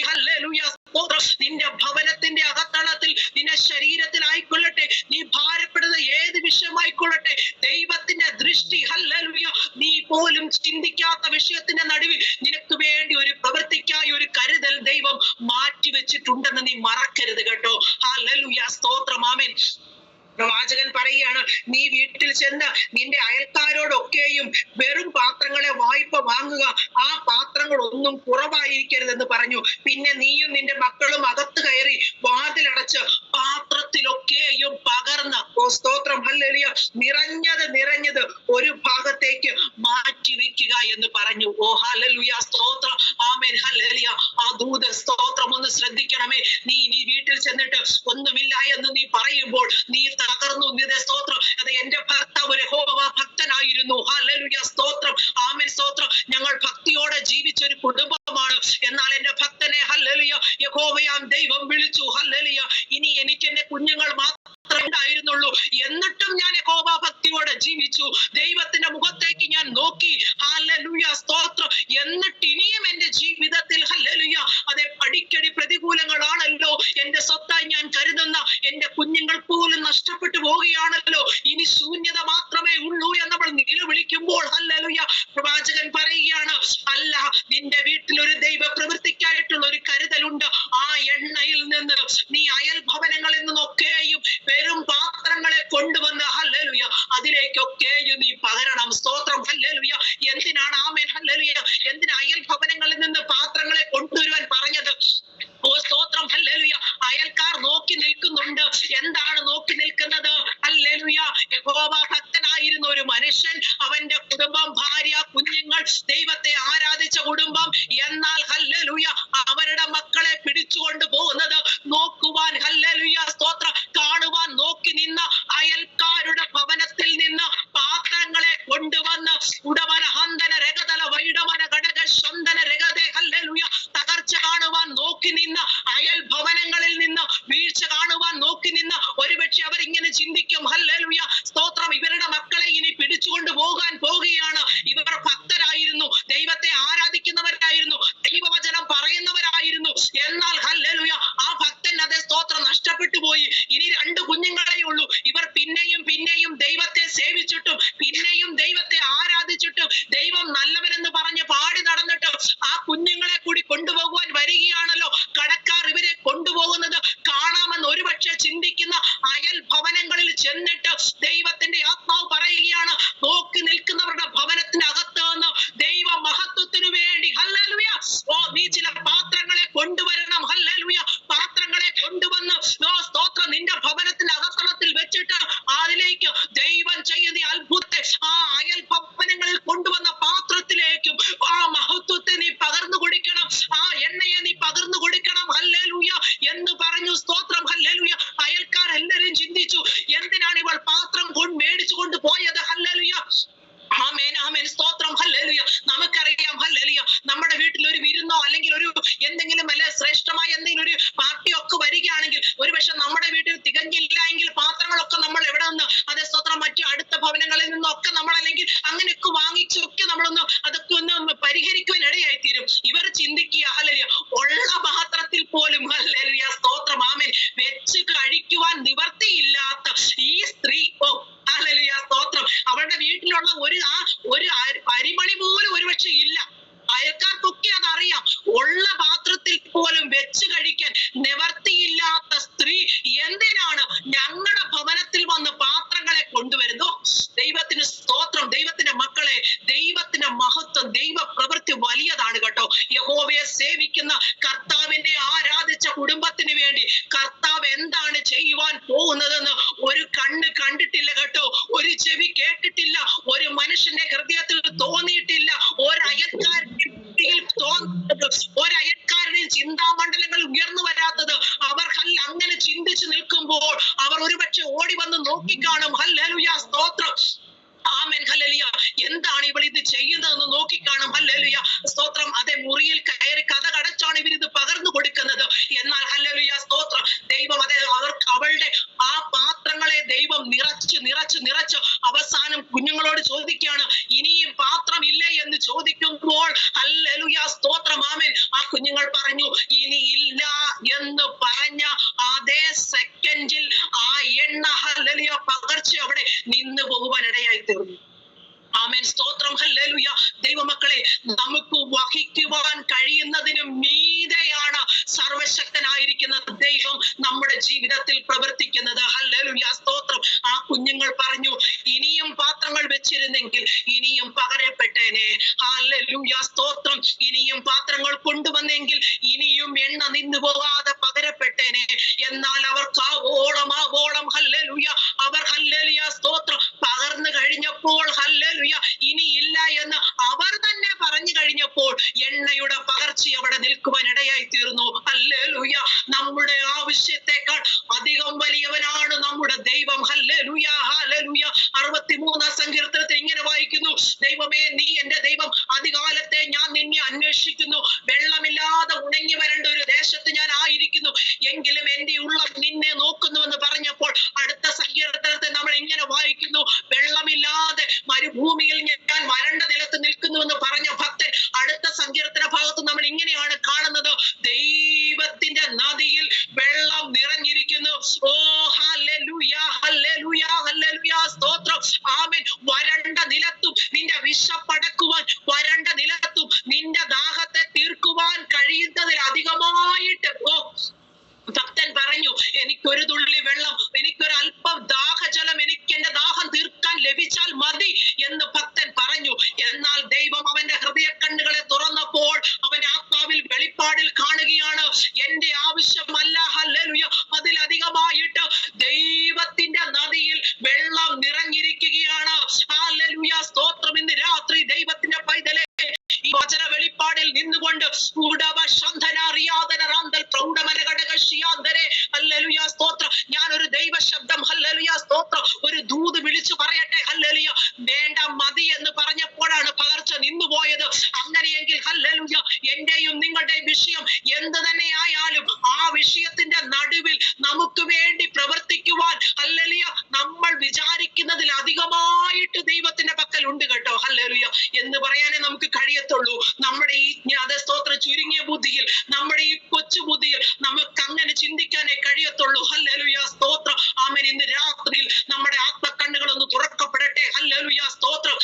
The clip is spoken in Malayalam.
ഹല്ലേലൂയ സ്തോത്രം. നിന്റെ ഭവനത്തിന്റെ അകത്തളത്തിൽ, നിന്റെ ശരീരത്തിലായിക്കൊള്ളട്ടെ, നീ ഭാരപ്പെടുന്ന ഏത് വിഷയമായിക്കൊള്ളട്ടെ, ദൈവത്തിന്റെ ദൃഷ്ടി ഹല്ലേലൂയ നീ പോലും ചിന്തിക്കാത്ത വിഷയത്തിന്റെ നടുവിൽ നിനക്ക് വേണ്ടി ഒരു പ്രവൃത്തിക്കായി ഒരു കരുതൽ ദൈവം മാറ്റി വെച്ചിട്ടുണ്ടെന്ന് നീ മറക്കരുത് കേട്ടോ. ഹല്ലേലൂയ സ്തോത്രം. ആമേൻ. പ്രവാചകൻ പറയുകയാണ്, നീ വീട്ടിൽ ചെന്ന് നിന്റെ അയൽക്കാരോടൊക്കെയും വെറും പാത്രങ്ങളെ വായ്പ വാങ്ങുക, ആ പാത്രങ്ങൾ ഒന്നും കുറവായിരിക്കരുതെന്ന് പറഞ്ഞു. പിന്നെ നീയും നിന്റെ മക്കളും അകത്ത് കയറി വാതിലടച്ച് പാത്രത്തിലൊക്കെയും പകർന്ന്, ഓ സ്തോത്രം ഹല്ലേലൂയ, നിറഞ്ഞത് ഒരു ഭാഗത്തേക്ക് മാറ്റി വെക്കുക എന്ന് പറഞ്ഞു. ഓ ഹല്ലേലൂയ സ്തോത്രം. Amen hallelujah. ആ ദൂത സ്തോത്രം ഒന്ന് ശ്രദ്ധിക്കണമേ. നീ വീട്ടിൽ ചെന്നിട്ട് ഒന്നുമില്ല എന്ന് നീ പറയുമ്പോൾ നീ തകർന്നു. നിന്റെ സ്തോത്രം. അത് എന്റെ ഭർത്താവ് ഒരു യഹോവ ഭക്തനായിരുന്നു. ഹല്ലേലൂയ സ്തോത്രം. ആമേൻ സ്തോത്രം. ഞങ്ങൾ ഭക്തിയോടെ ജീവിച്ച ഒരു കുടുംബമാണ്. എന്നാൽ എന്റെ ഭക്തനെ ഹല്ലേലൂയ യഹോവയാം ദൈവം വിളിച്ചു. ഹല്ലേലൂയ. ഇനി എനിക്ക് എന്റെ കുഞ്ഞുങ്ങൾ മാത്രമേ ഉണ്ടായിരുന്നുള്ളൂ. എന്നിട്ടും ഞാൻ യഹോവ ഭക്തിയോടെ ജീവിച്ചു. ദൈവത്തിന്റെ മുഖത്തേക്ക് ഞാൻ നോക്കി. ഹല്ലേലൂയ സ്തോത്രം. എന്നിട്ട് ഇനിയും എന്റെ ജീവിതത്തിൽ ഹല്ലേലൂയ അതെ അടിക്കടി പ്രതികൂലങ്ങളാണല്ലോ. എന്റെ സ്വത്തായി ഞാൻ കരുതുന്ന എന്റെ കുഞ്ഞുങ്ങൾ പോലും നഷ്ടപ്പെട്ടു പോവുകയാണല്ലോ. ഇനി ശൂന്യത മാത്രമേ ഉള്ളൂ എന്ന് നമ്മൾ നിലവിളിക്കുമ്പോൾ ഹല്ലേലൂയ പ്രവാചകൻ പറയുകയാണ്, അല്ല, നിന്റെ വീട്ടിൽ ഒരു ദൈവ പ്രവൃത്തിക്കായിട്ടുള്ള ഒരു കരുതലുണ്ട്. ആ എണ്ണയിൽ നിന്ന് നീ അയൽ ഭവനങ്ങളിൽ നിന്നൊക്കെയും വെറും പാത്രങ്ങളെ കൊണ്ടുവന്ന് ഹല്ലേലൂയ അതിലേക്കൊക്കെയും നീ പകരണം. സ്തോത്രം ഹല്ലേലൂയ. എന്തിനാണ് ആമേൻ ഹല്ലേലൂയ എന്തിനാ അയൽ ഭവനങ്ങളിൽ നിന്ന് പാത്രങ്ങളെ കൊണ്ടുവരുവാൻ പറഞ്ഞത്? ഓ സ്തോത്രം ഹല്ലേലൂയ. അയൽക്കാർ നോക്കി നിൽക്കുന്നുണ്ട്. എന്താണ് നോക്കി നിൽക്കുന്നത്? ഹല്ലേലൂയ. യഹോവ ഭക്തനായിരുന്ന ഒരു മനുഷ്യൻ, അവന്റെ കുടുംബം, ഭാര്യ, കുഞ്ഞുങ്ങൾ, ദൈവത്തെ ആരാധിച്ച കുടുംബം. എന്നാൽ ഹല്ലേലൂയ അവരുടെ മക്കളെ പിടിച്ചുകൊണ്ട് പോകുന്നത് നോക്കുവാൻ ഹല്ലേലൂയ സ്തോത്രം കാണുവാൻ നോക്കി നിന്ന അയൽക്കാരുടെ ഭവനത്തിൽ നിന്ന് പാത്രങ്ങളെ കൊണ്ടുവന്ന് ഉടവന ഹന്തന രഗതല വൈഡമന ഘടക ശന്തന രഗതേ ഹല്ലേലൂയ തകർച്ച കാണുവാൻ നോക്കി നിന്ന അയൽ ഭവനങ്ങളിൽ നിന്ന് വീഴ്ച കാണുവാൻ നോക്കി നിന്ന ഒരുപക്ഷെ അവർ ഇങ്ങനെ ചിന്തിക്കും, ഹല്ലേലൂയ സ്തോത്രം, ഇവരുടെ മക്കളെ ഇനി പിടിച്ചുകൊണ്ട് പോകാൻ പോകുകയാണ്. ഇവർ ഭക്തരായിരുന്നു, ദൈവത്തെ ആരാധിക്കുന്നവരായിരുന്നു, ദൈവവചനം പറയുന്നവരായിരുന്നു. എന്നാൽ ഹല്ലേലൂയ ആ ഭക്തൻ അതേ സ്തോത്രം നഷ്ടപ്പെട്ടു പോയി. ഇനി 2 കുഞ്ഞുങ്ങളെ ഉള്ളൂ. ഇവർ പിന്നെയും ദൈവത്തെ സേവിച്ചിട്ടും പിന്നെയും ദൈവത്തെ ആരാധിച്ചിട്ടും ദൈവം നല്ലവനെന്ന് പറഞ്ഞ് പാടി നടന്നിട്ട് ആ കുഞ്ഞുങ്ങളെ കൂടി കൊണ്ടുപോകുവാൻ വരികയാണല്ലോ. കടക്കാർ ഇവരെ കൊണ്ടുപോകുന്നത് കാണാമെന്ന് ഒരുപക്ഷെ ചിന്തിക്കുന്ന അയൽ ഭവനങ്ങളിൽ ചെന്നിട്ട് ദൈവത്തിന്റെ ആത്മാവ് പറയുകയാണ്, നോക്കി നിൽക്കുന്നവരുടെ ഭവനത്തിനകത്ത് നിന്ന് ദൈവ മഹത്വത്തിനു വേണ്ടി ഹല്ലേലൂയ ഓ നീ ചില പാത്രങ്ങളെ കൊണ്ടുവരണം. ഹല്ലേലൂയ. പാത്രങ്ങളെ കൊണ്ടുവന്ന് ഓ സ്തോത്രം നിന്റെ ഭവനത്തിന്റെ അകത്തളത്തിൽ വെച്ചിട്ട് അതിലേക്ക് ദൈവം ചെയ്യുന്ന അത്ഭുതത്തെ ആ അയൽ ഭവനങ്ങളിൽ കൊണ്ടുവന്ന പാത്രത്തിലേക്കും ആ മഹത്വത്തെ നീ പകർന്നു കൊടുക്കണം. ആ എണ്ണയെ നീ പകർന്നു കൊടുക്കണം. ഹല്ലേലൂയ എന്ന് പറഞ്ഞു. സ്തോത്രം ഹല്ലേലൂയ. അയൽക്കാരെല്ലാരും ചിന്തിച്ചു, എന്തിനാണ് ഇവൾ പാത്രം മേടിച്ചു കൊണ്ട് പോയത്? ഹല്ലേലൂയ. ആമേൻ ആമേൻ സ്തോത്രം ഹല്ലേലൂയ. നമുക്കറിയാം ഹല്ലേലൂയ നമ്മുടെ വീട്ടിൽ ഒരു വിരുന്നോ അല്ലെങ്കിൽ ഒരു എന്തെങ്കിലും അല്ലെ ശ്രേഷ്ഠമായ എന്തെങ്കിലും ഒരു പാർട്ടിയോ ഒക്കെ വരികയാണെങ്കിൽ ഒരുപക്ഷെ നമ്മുടെ വീട്ടിൽ തികഞ്ഞില്ല എങ്കിൽ പാത്രങ്ങളൊക്കെ നമ്മൾ എവിടെ നിന്ന് അതേ സ്തോത്രം മറ്റു അടുത്ത ഭവനങ്ങളിൽ നിന്നൊക്കെ നമ്മൾ അല്ലെങ്കിൽ അങ്ങനെയൊക്കെ വാങ്ങിച്ചൊക്കെ നമ്മളൊന്ന് അതൊക്കെ ഒന്ന് പരിഹരിക്കുവാൻ ഇടയായി തീരും. ഇവർ ചിന്തിക്കുക ഹല്ലേലൂയ ഉള്ള പാത്രത്തിൽ പോലും ഹല്ലേലൂയ സ്തോത്രം ആമേൻ വെച്ച് കഴിക്കുവാൻ നിവർത്തിയില്ലാത്ത ഈ സ്ത്രീ ഹല്ലേലൂയ സ്തോത്രം അവളുടെ വീട്ടിലുള്ള ഒരു അരിമണി പോലും ഒരുപക്ഷെ ഇല്ല. അയൽക്കാർക്കൊക്കെ അതറിയാം. ഉള്ള പാത്രത്തിൽ പോലും വെച്ച് കഴിക്കാൻ നിവർത്തിയില്ലാത്ത സ്ത്രീ എന്തിനാണ് ഞങ്ങളുടെ ഭവനത്തിൽ വന്ന് പാത്രങ്ങളെ കൊണ്ടുവരുന്നു? ദൈവത്തിന് സ്തോത്രം. ദൈവത്തിന്റെ മക്കളെ, ദൈവത്തിന്റെ മഹത്വം, ദൈവ പ്രവൃത്തി വലിയതാണ് കേട്ടോ. യഹോവയെ സേവിക്കുന്ന കർത്താവിന്റെ ആരാധിച്ച കുടുംബത്തിന് വേണ്ടി കർത്താവ് എന്താണ് ചെയ്യുവാൻ പോകുന്നതെന്ന് ഒരു കണ്ണ് കണ്ടിട്ടില്ല കേട്ടോ, ഒരു ചെവി കേട്ടിട്ടില്ല, ഒരു മനുഷ്യന്റെ ഹൃദയത്തിൽ തോന്നിയിട്ടില്ല, ഒരയൽക്കാരുടെയും ചിന്താമണ്ഡലങ്ങൾ ഉയർന്നു വരാത്തത്. അവർ അങ്ങനെ ചിന്തിച്ചു നിൽക്കുമ്പോൾ അവർ ഒരുപക്ഷെ ഓടി വന്ന് നോക്കിക്കാണും. ഹല്ലേലൂയ സ്തോത്രം ആമേൻ ഹല്ലേലൂയ. എന്താണ് ഇവൾ ഇത് ചെയ്യുന്നതെന്ന് നോക്കിക്കാണും. ഹല്ലേലൂയ സ്തോത്രം. അതേ മുറിയിൽ കയറി കഥ കടച്ചാണ് ഇവരിത് പകർന്നു ഇനി ഇല്ല എന്ന് പറഞ്ഞ അതേ സെക്കൻഡിൽ ആ എണ്ണ ഹല്ലേലൂയ പകർച്ച അവിടെ നിന്ന് പോകുവാൻ ഇടയായി തീർന്നു. ആമേൻ, സ്തോത്രം, ഹല്ലേലൂയ. ദൈവമക്കളെ, നമുക്ക് വഹിക്കുവാൻ കഴിയുന്നതിന് മീതെയാണ് സർവശക്തനായിരിക്കുന്ന ദൈവം നമ്മുടെ ജീവിതത്തിൽ പ്രവർത്തിക്കുന്നത്. ഹല്ലേലൂയ, സ്തോത്രം. ആ കുഞ്ഞുങ്ങൾ പറഞ്ഞു, ഇനിയും പാത്രങ്ങൾ വെച്ചിരുന്നെങ്കിൽ ഇനിയും പകരപ്പെട്ടേനെ. ഹല്ലേലൂയ, സ്തോത്രം. ഇനിയും പാത്രങ്ങൾ കൊണ്ടുവന്നെങ്കിൽ ഇനിയും എണ്ണ നിന്നു പോകാതെ പകരപ്പെട്ടേനെ. എന്നാൽ അവർക്ക് ആവോളം ഹല്ലേലൂയ അവർ ഹല്ലേലൂയ സ്തോത്രം പകർന്നു കഴിഞ്ഞപ്പോൾ, ഹല്ലേലൂയ ഇനിയില്ല എന്ന് അവർ തന്നെ പറഞ്ഞു കഴിഞ്ഞപ്പോൾ എണ്ണയുടെ പകർച്ച അവിടെ നിൽക്കുവാൻ ഇടയായി തീർന്നു. ഹല്ലേലൂയ. നമ്മുടെ ആവശ്യത്തെക്കാൾ അധികം വലിയവനാണ് നമ്മുടെ ദൈവം. Hallelujah, hallelujah. 63 സങ്കീർത്തനത്തിൽ ഇങ്ങനെ വായിക്കുന്നു, ദൈവമേ നീ എന്റെ ദൈവം, അധികാലത്തെ ഞാൻ നിന്നെ അന്വേഷിക്കുന്നു. വെള്ളമില്ലാതെ ഉണങ്ങി വരേണ്ട ഒരു ദേശത്ത് ഞാൻ ആയിരിക്കുന്നു, എങ്കിലും എന്റെ ഉള്ളം നിന്നെ നോക്കുന്നുവെന്ന് പറഞ്ഞപ്പോൾ അടുത്ത സങ്കീർത്തനത്തെ നമ്മൾ ഇങ്ങനെ വായിക്കുന്നു, വെള്ളമില്ലാതെ മരുഭൂമിയിൽ ഞാൻ വരണ്ട നിലത്ത് നിൽക്കുന്നുവെന്ന് പറഞ്ഞ ഭക്തൻ അടുത്ത സങ്കീർത്തന ഭാഗത്ത് നമ്മൾ ഇങ്ങനെയാണ് കാണുന്നത്, ദൈവത്തിന്റെ നദിയിൽ വെള്ളം നിറഞ്ഞിരിക്കുന്നു. ഓ ഹല്ലേലൂയ, ഹല്ലേലൂയ, ഹല്ലേലൂയ, സ്തോത്രം. ആമേൻ. വരണ്ട നിലത്തും നിന്റെ വിശപ്പടക്കുവാൻ, വരണ്ട നിലത്തും നിന്റെ ദാഹത്തെ തീർക്കുവാൻ കഴിയുന്നതിൽ അധികമായിട്ട് ഭക്തൻ പറഞ്ഞു, എനിക്കൊരു തുള്ളി വെള്ളം, എനിക്കൊരു അല്പം ദാഹജലം, എനിക്ക് എന്റെ ദാഹം തീർക്കാൻ ലഭിച്ചാൽ മതി എന്ന് ഭക്തൻ പറഞ്ഞു. എന്നാൽ ദൈവം അവന്റെ ഹൃദയ കണ്ണുകളെ തുറന്നപ്പോൾ അവൻ ആത്മാവിൽ വെളിപ്പാടിൽ കാണുകയാണ്, എന്റെ ആവശ്യമല്ല ഹല്ലേലൂയ അതിലധികമായിട്ട് ദൈവത്തിന്റെ നദിയിൽ വെള്ളം നിറഞ്ഞിരിക്കുകയാണ്. ഹല്ലേലൂയ, സ്തോത്രം. ഇന്ന് രാത്രി ദൈവത്തിന്റെ പൈതലെ ഈ വചന വെളിപ്പാടിൽ നിന്നുകൊണ്ട് ഹല്ലേലൂയ സ്തോത്രം ഞാനൊരു ദൈവ ശബ്ദം ഹല്ലേലൂയ സ്തോത്രം ഒരു ദൂത് വിളിച്ചു പറയട്ടെ. ഹല്ലേലൂയ വേണ്ട മതി എന്ന് പറഞ്ഞപ്പോഴാണ് പകർച്ച നിന്നുപോയത്. അങ്ങനെയെങ്കിൽ ഹല്ലേലൂയ എന്റെയും നിങ്ങളുടെയും വിഷയം എന്ത് തന്നെ ആയാലും ആ വിഷയത്തിന്റെ നടുവിൽ നമുക്ക് വേണ്ടി പ്രവർത്തിക്കുവാൻ ഹല്ലേലൂയ നമ്മൾ വിചാരിക്കുന്നതിൽ അധികമായിട്ട് ദൈവത്തിന്റെ പക്കൽ ഉണ്ട് കേട്ടോ. ഹല്ലേലൂയ എന്ന് പറയാനേ നമുക്ക് കഴിയത്തുള്ളൂ. നമ്മുടെ ഈ സ്തോത്ര ചുരുങ്ങിയ ബുദ്ധിയിൽ, നമ്മുടെ ഈ കൊച്ചു ബുദ്ധിയിൽ നമുക്ക് അങ്ങനെ ചിന്തിക്കാനേ കഴിയത്തുള്ളൂ. ഹല്ലേലൂയ സ്തോത്രം. ആമേൻ. ഇന്ന് രാത്രിയിൽ നമ്മുടെ ആത്മകണ്ണുകൾ ഒന്ന് തുറക്കപ്പെടട്ടെ. ഹല്ലേലൂയ സ്തോത്രം.